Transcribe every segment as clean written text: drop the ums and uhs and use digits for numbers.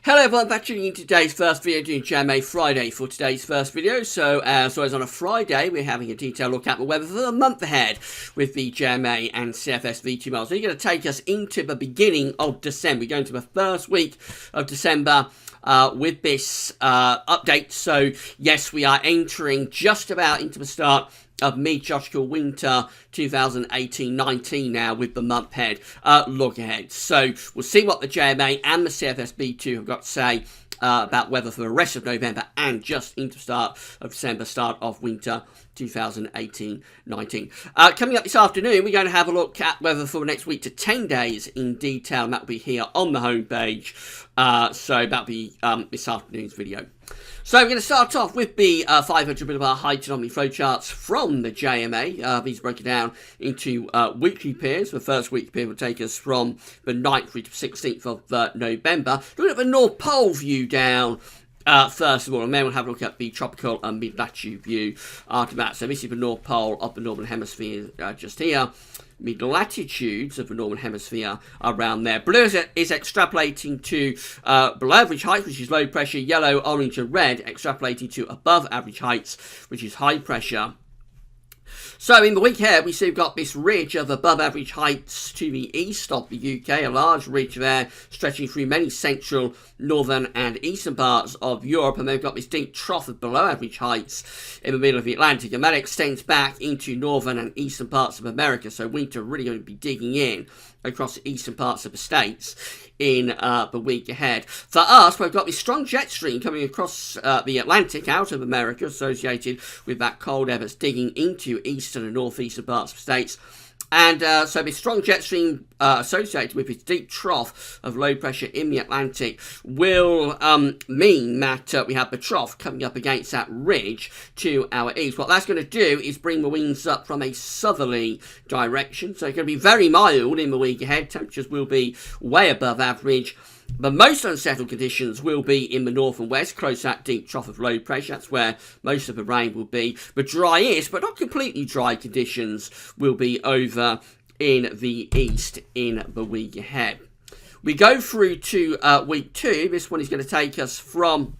Hello everyone, back tuning in today's first video, doing JMA Friday for today's first video. So as always on a Friday, we're having a detailed look at the weather for the month ahead with the JMA and CFS V2 models. So you're going to take us into the beginning of December. We're going to the first week of December with this update. So yes, we are entering just about into the start of meteorological winter 2018-19 now with the month ahead look ahead. So we'll see what the JMA and the CFS B2 have got to say about weather for the rest of November and just into the start of December, start of winter 2018-19. Coming up this afternoon, we're going to have a look at weather for the next week to 10 days in detail, and that will be here on the homepage. So that'll be this afternoon's video. So we're going to start off with the 500 millibar height anomaly flow charts from the JMA. These are broken down into weekly periods. The first weekly period will take us from the 9th through to 16th of November. Looking at the North Pole view down first of all, and then we'll have a look at the tropical and mid-latitude view after that. So this is the North Pole of the Northern Hemisphere just here. Mid-latitudes of the Northern Hemisphere around there. Blue is extrapolating to below average height, which is low pressure. Yellow, orange and red extrapolating to above average heights, which is high pressure. So in the week ahead, we see we've got this ridge of above average heights to the east of the UK, a large ridge there stretching through many central, northern and eastern parts of Europe, and they've got this deep trough of below average heights in the middle of the Atlantic, and that extends back into northern and eastern parts of America, so winter really going to be digging in across the eastern parts of the states in the week ahead. For us, we've got this strong jet stream coming across the Atlantic out of America, associated with that cold air that's digging into eastern and northeastern parts of the states. And so this strong jet stream associated with this deep trough of low pressure in the Atlantic will mean that we have the trough coming up against that ridge to our east. What that's going to do is bring the winds up from a southerly direction. So it's going to be very mild in the week ahead. Temperatures will be way above average. The most unsettled conditions will be in the north and west, close to that deep trough of low pressure. That's where most of the rain will be. The driest, but not completely dry conditions will be over in the east in the week ahead. We go through to week 2. This one is going to take us from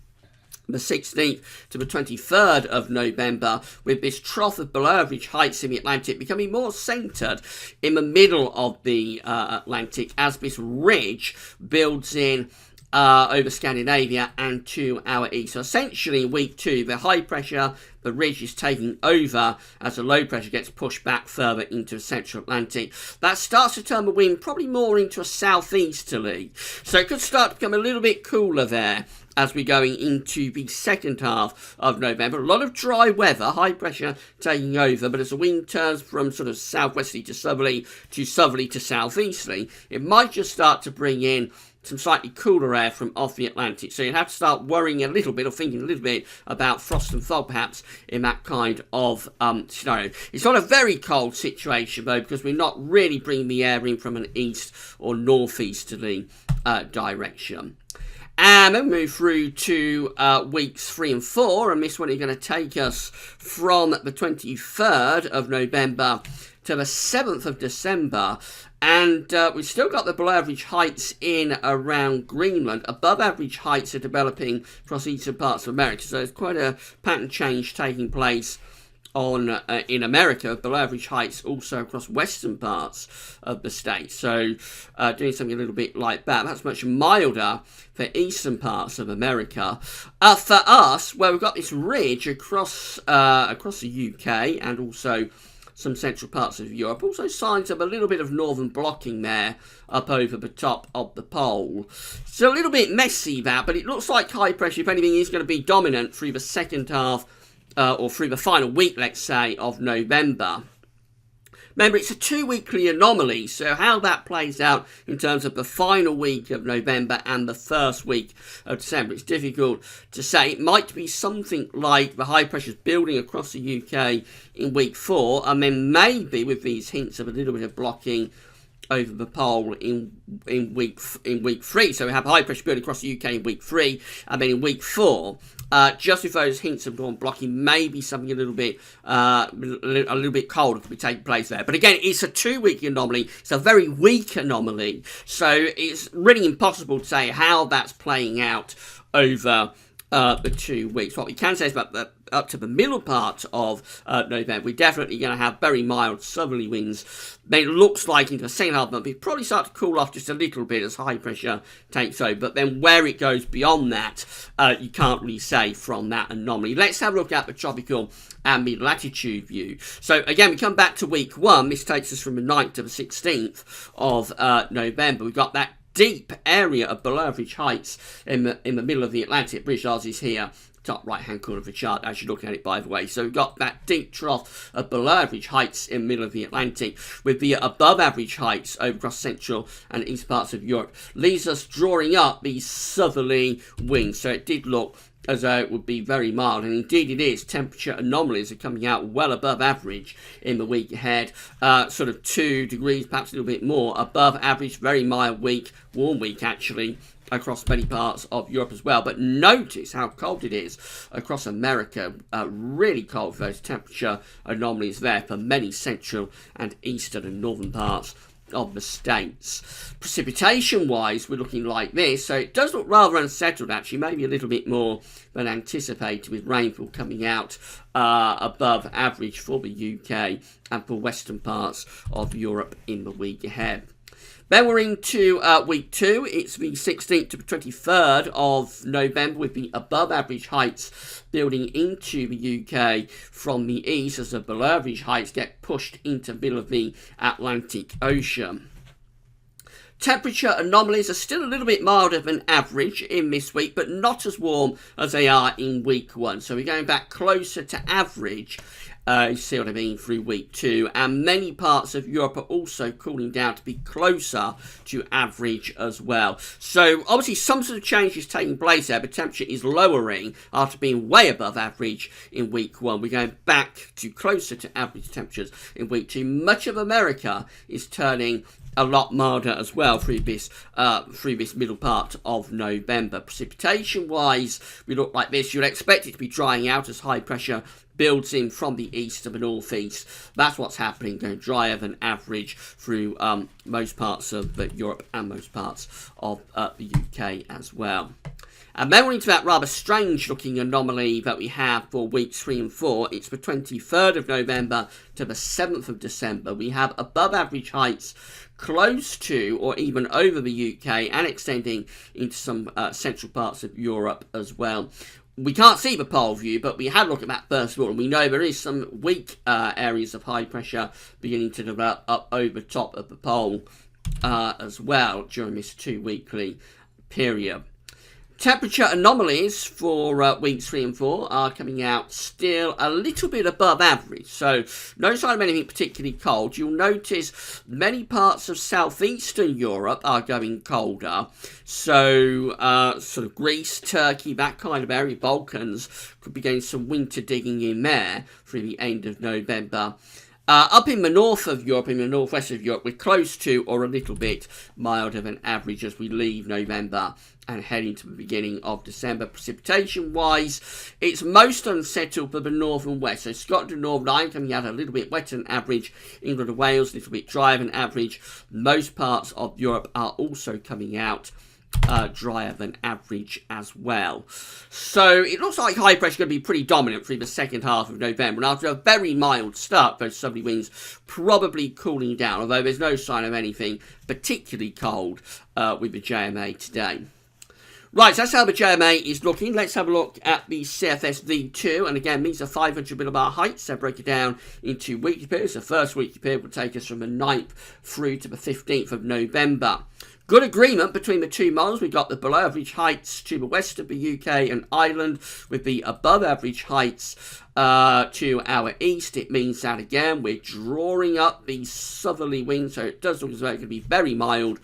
the 16th to the 23rd of November, with this trough of below average heights in the Atlantic becoming more centred in the middle of the Atlantic as this ridge builds in over Scandinavia and to our east. So essentially in week 2, the high pressure, the ridge is taking over as the low pressure gets pushed back further into the central Atlantic. That starts to turn the wind probably more into a southeasterly. So it could start to become a little bit cooler there as we're going into the second half of November. A lot of dry weather, high pressure taking over, but as the wind turns from sort of southwesterly to southerly to southeasterly, it might just start to bring in some slightly cooler air from off the Atlantic. So you'd have to start worrying a little bit or thinking a little bit about frost and fog perhaps in that kind of scenario. It's not a very cold situation though, because we're not really bringing the air in from an east or northeasterly direction. And then move through to weeks 3 and 4, and this one is going to take us from the 23rd of November to the 7th of December. And we've still got the below average heights in around Greenland. Above average heights are developing across eastern parts of America. So there's quite a pattern change taking place on in America. Below average heights also across western parts of the state. So doing something a little bit like that. That's much milder for eastern parts of America. For us, where we've got this ridge across the UK and also some central parts of Europe. Also signs of a little bit of northern blocking there up over the top of the pole. It's a little bit messy that, but it looks like high pressure, if anything, is going to be dominant through the second half or through the final week, let's say, of November. Remember, it's a 2-weekly anomaly, so how that plays out in terms of the final week of November and the first week of December, it's difficult to say. It might be something like the high pressures building across the UK in week 4, and then maybe with these hints of a little bit of blocking over the pole in week 3. So we have high pressure building across the UK in week 3, and then in week 4, just with those hints of dawn blocking, maybe something a little bit colder could be taking place there. But again, it's a 2-week anomaly. It's a very weak anomaly, so it's really impossible to say how that's playing out over the 2 weeks. What we can say is about up to the middle part of November, we're definitely going to have very mild southerly winds. Then it looks like into the second half of the month, it probably start to cool off just a little bit as high pressure takes over. But then where it goes beyond that, you can't really say from that anomaly. Let's have a look at the tropical and mid-latitude view. So again, we come back to week 1. This takes us from the 9th to the 16th of November. We've got that deep area of below average heights in the middle of the Atlantic. British Isles is here, top right hand corner of the chart as you look at it, by the way. So we've got that deep trough of below average heights in the middle of the Atlantic, with the above average heights over across central and east parts of Europe, leaves us drawing up these southerly winds. So it did look as though it would be very mild, and indeed it is. Temperature anomalies are coming out well above average in the week ahead, sort of 2 degrees, perhaps a little bit more above average. Very mild week, warm week actually, across many parts of Europe as well. But notice how cold it is across America. Really cold for those temperature anomalies there for many central and eastern and northern parts of the states. Precipitation wise, we're looking like this, so it does look rather unsettled actually, maybe a little bit more than anticipated, with rainfall coming out above average for the UK and for western parts of Europe in the week ahead. Then we're into week 2. It's the 16th to the 23rd of November, with the above average heights building into the UK from the east as the below average heights get pushed into the middle of the Atlantic Ocean. Temperature anomalies are still a little bit milder than average in this week, but not as warm as they are in week 1. So we're going back closer to average, you see what I mean, through week 2. And many parts of Europe are also cooling down to be closer to average as well. So obviously some sort of change is taking place there, but temperature is lowering after being way above average in week 1. We're going back to closer to average temperatures in week 2. Much of America is turning a lot milder as well through this middle part of November. Precipitation wise, we look like this. You'd expect it to be drying out as high pressure builds in from the east to the northeast. That's what's happening, going drier than average through most parts of Europe and most parts of the UK as well. And then we're into that rather strange looking anomaly that we have for weeks 3 and 4. It's the 23rd of November to the 7th of December. We have above average heights close to or even over the UK and extending into some central parts of Europe as well. We can't see the pole view, but we had a look at that first of all, and we know there is some weak areas of high pressure beginning to develop up over top of the pole as well during this 2-weekly period. Temperature anomalies for weeks 3 and 4 are coming out still a little bit above average, so no sign of anything particularly cold. You'll notice many parts of southeastern Europe are going colder, so sort of Greece, Turkey, that kind of area, Balkans, could be getting some winter digging in there through the end of November. Up in the north of Europe, in the northwest of Europe, we're close to or a little bit milder than average as we leave November and head into the beginning of December. Precipitation-wise, it's most unsettled for the north and west. So Scotland and Northern Ireland coming out a little bit wetter than average. England and Wales, a little bit drier than average. Most parts of Europe are also coming out drier than average as well. So it looks like high pressure is going to be pretty dominant through the second half of November, and after a very mild start, those southerly winds probably cooling down, although there's no sign of anything particularly cold with the JMA today. Right, so that's how the JMA is looking. Let's have a look at the CFS V2. And again, these are 500 millibar heights. So break it down into weekly periods. The first weekly period will take us from the 9th through to the 15th of November. Good agreement between the two models. We've got the below average heights to the west of the UK and Ireland, with the above average heights to our east. It means that, again, we're drawing up these southerly winds. So it does look as though it could be very mild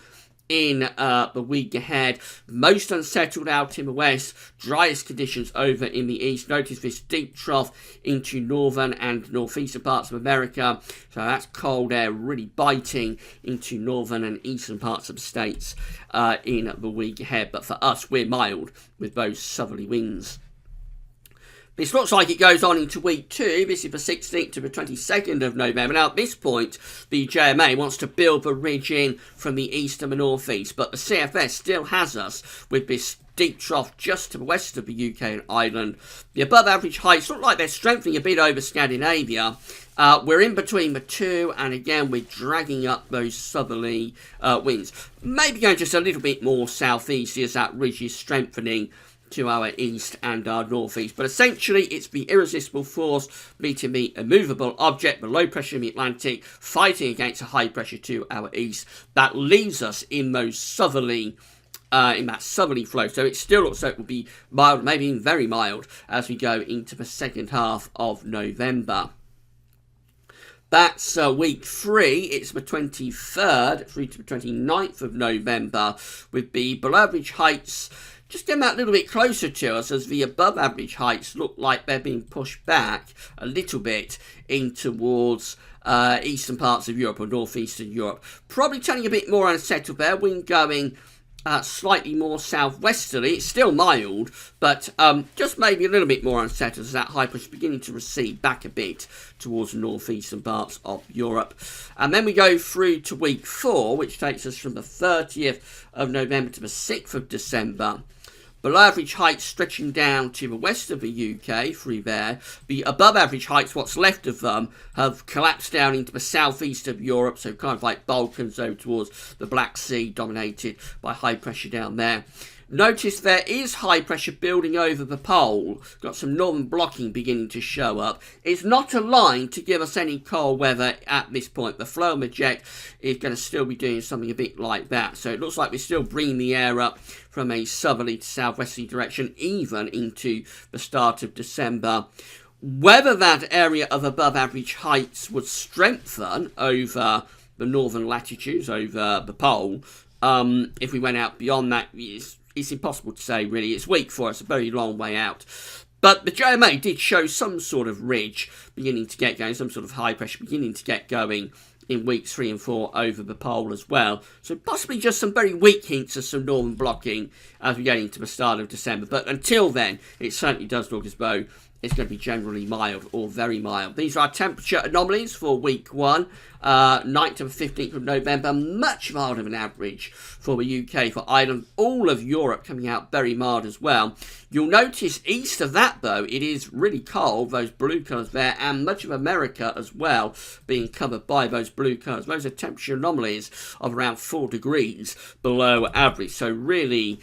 in the week ahead. Most unsettled out in the west, driest conditions over in the east. Notice this deep trough into northern and northeastern parts of America. So that's cold air really biting into northern and eastern parts of the states in the week ahead. But for us, we're mild with those southerly winds. This looks like it goes on into week 2. This is the 16th to the 22nd of November. Now, at this point, the JMA wants to build the ridge in from the east and the northeast, but the CFS still has us with this deep trough just to the west of the UK and Ireland. The above average heights look like they're strengthening a bit over Scandinavia. We're in between the two, and again, we're dragging up those southerly winds. Maybe going just a little bit more southeast as that ridge is strengthening to our east and our northeast, but essentially it's the irresistible force meeting the immovable object, the low pressure in the Atlantic, fighting against a high pressure to our east that leaves us in those southerly in that southerly flow. So it still looks like it will be mild, maybe even very mild, as we go into the second half of November. That's week 3. It's the 23rd through to the 29th of November, with the below average heights just getting that little bit closer to us as the above average heights look like they're being pushed back a little bit in towards eastern parts of Europe or northeastern Europe. Probably turning a bit more unsettled there. Wind going slightly more southwesterly. It's still mild, but just maybe a little bit more unsettled as that high pressure beginning to recede back a bit towards the northeastern parts of Europe. And then we go through to week 4, which takes us from the 30th of November to the 6th of December. Below average heights stretching down to the west of the UK through there. The above average heights, what's left of them, have collapsed down into the southeast of Europe, so kind of like Balkans over towards the Black Sea, dominated by high pressure down there. Notice there is high pressure building over the pole. Got some northern blocking beginning to show up. It's not aligned to give us any cold weather at this point. The flow and the jet is going to still be doing something a bit like that. So it looks like we're still bringing the air up from a southerly to southwesterly direction, even into the start of December. Whether that area of above average heights would strengthen over the northern latitudes, over the pole, if we went out beyond that, it's impossible to say, really. It's weak for us, a very long way out. But the JMA did show some sort of ridge beginning to get going, some sort of high pressure beginning to get going in weeks 3 and 4 over the pole as well. So possibly just some very weak hints of some northern blocking as we get into the start of December. But until then, it certainly does look as though it's going to be generally mild or very mild. These are our temperature anomalies for week 1, 9th to the 15th of November. Much milder than average for the UK, for Ireland, all of Europe coming out very mild as well. You'll notice east of that, though, it is really cold, those blue colours there, and much of America as well being covered by those blue colours. Those are temperature anomalies of around 4 degrees below average. So really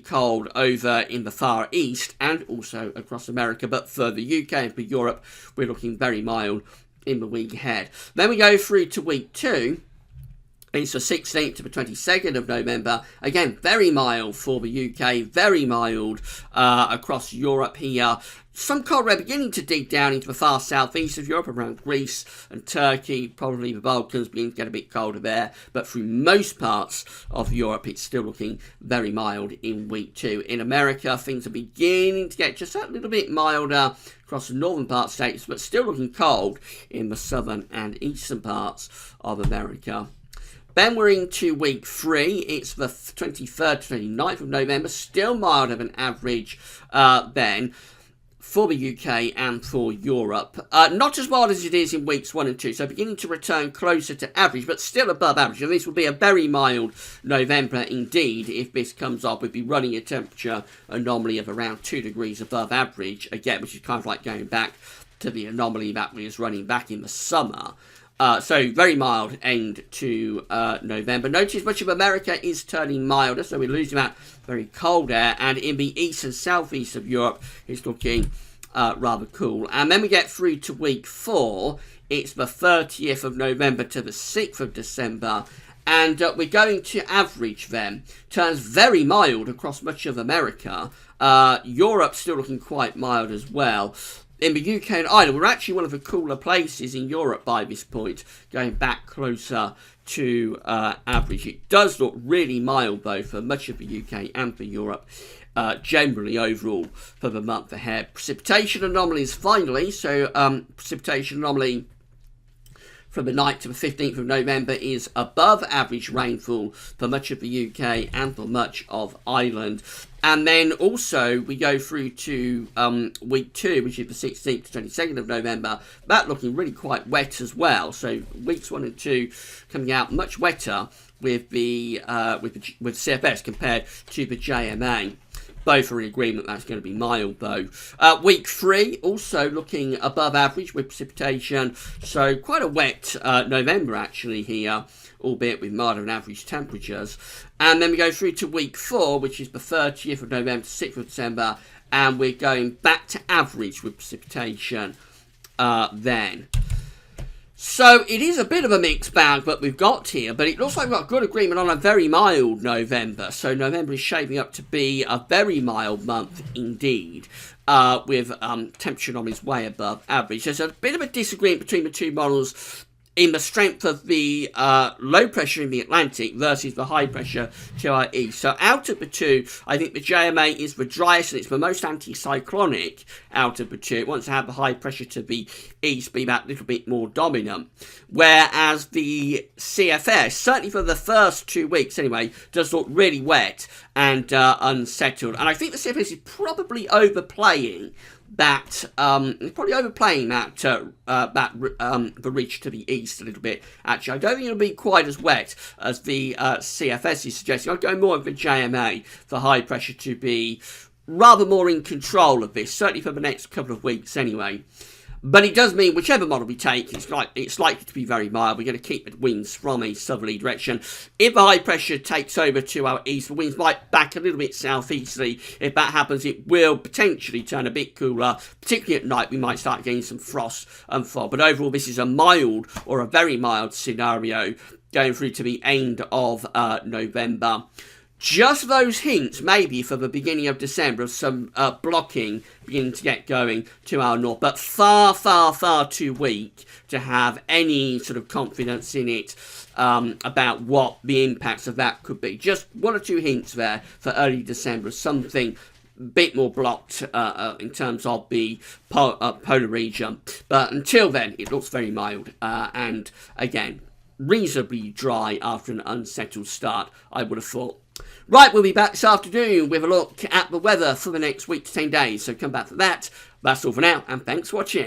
cold over in the Far East and also across America. But for the UK and for Europe, we're looking very mild in the week ahead. Then we go through to week 2. It's the 16th to the 22nd of November. Again, very mild for the UK, very mild across Europe here. Some cold air beginning to dig down into the far southeast of Europe, around Greece and Turkey, probably the Balkans beginning to get a bit colder there. But through most parts of Europe, it's still looking very mild in week 2. In America, things are beginning to get just a little bit milder across the northern parts of states, but still looking cold in the southern and eastern parts of America. Then we're into week 3. It's the 23rd to 29th of November. Still milder than average then for the UK and for Europe. Not as mild as it is in weeks 1 and 2. So beginning to return closer to average, but still above average. And this will be a very mild November indeed. If this comes off, we'd be running a temperature anomaly of around 2 degrees above average. Again, which is kind of like going back to the anomaly that was running back in the summer. So very mild end to November. Notice much of America is turning milder, so we're losing that very cold air. And in the east and southeast of Europe, it's looking rather cool. And then we get through to week 4. It's the 30th of November to the 6th of December. And we're going to average then. Turns very mild across much of America. Europe still looking quite mild as well. In the UK and Ireland, we're actually one of the cooler places in Europe by this point, going back closer to average. It does look really mild, though, for much of the UK and for Europe. Generally overall for the month ahead. Precipitation anomalies finally. So precipitation anomaly from the 9th to the 15th of November is above average rainfall for much of the UK and for much of Ireland. And then also we go through to week 2, which is the 16th to 22nd of November. That looking really quite wet as well. So weeks 1 and 2 coming out much wetter with the with CFS compared to the JMA. Both are in agreement that's going to be mild, though. Week 3, also looking above average with precipitation. So quite a wet November, actually, here, albeit with milder than average temperatures. And then we go through to week 4, which is the 30th of November to 6th of December. And we're going back to average with precipitation then. So it is a bit of a mixed bag that we've got here, but it looks like we've got good agreement on a very mild November. So November is shaping up to be a very mild month indeed, with temperature anomalies way above average. There's a bit of a disagreement between the two models in the strength of the low pressure in the Atlantic versus the high pressure to our east. So out of the two, I think the JMA is the driest and it's the most anticyclonic out of the two. It wants to have the high pressure to the east be that little bit more dominant. Whereas the CFS, certainly for the first 2 weeks anyway, does look really wet and unsettled. And I think the CFS is probably overplaying that the reach to the east a little bit. Actually, I don't think it'll be quite as wet as the CFS is suggesting. I'd go more with the JMA for high pressure to be rather more in control of this, certainly for the next couple of weeks anyway. But it does mean whichever model we take, it's likely to be very mild. We're going to keep the winds from a southerly direction. If the high pressure takes over to our east, the winds might back a little bit southeasterly. If that happens, it will potentially turn a bit cooler. Particularly at night, we might start getting some frost and fog. But overall, this is a mild or a very mild scenario going through to the end of November. Just those hints, maybe, for the beginning of December of some blocking beginning to get going to our north. But far, far, far too weak to have any sort of confidence in it about what the impacts of that could be. Just 1 or 2 hints there for early December, something a bit more blocked in terms of the polar region. But until then, it looks very mild. And again, reasonably dry after an unsettled start, I would have thought. Right, we'll be back this afternoon with a look at the weather for the next week to 10 days. So come back for that. That's all for now, and thanks for watching.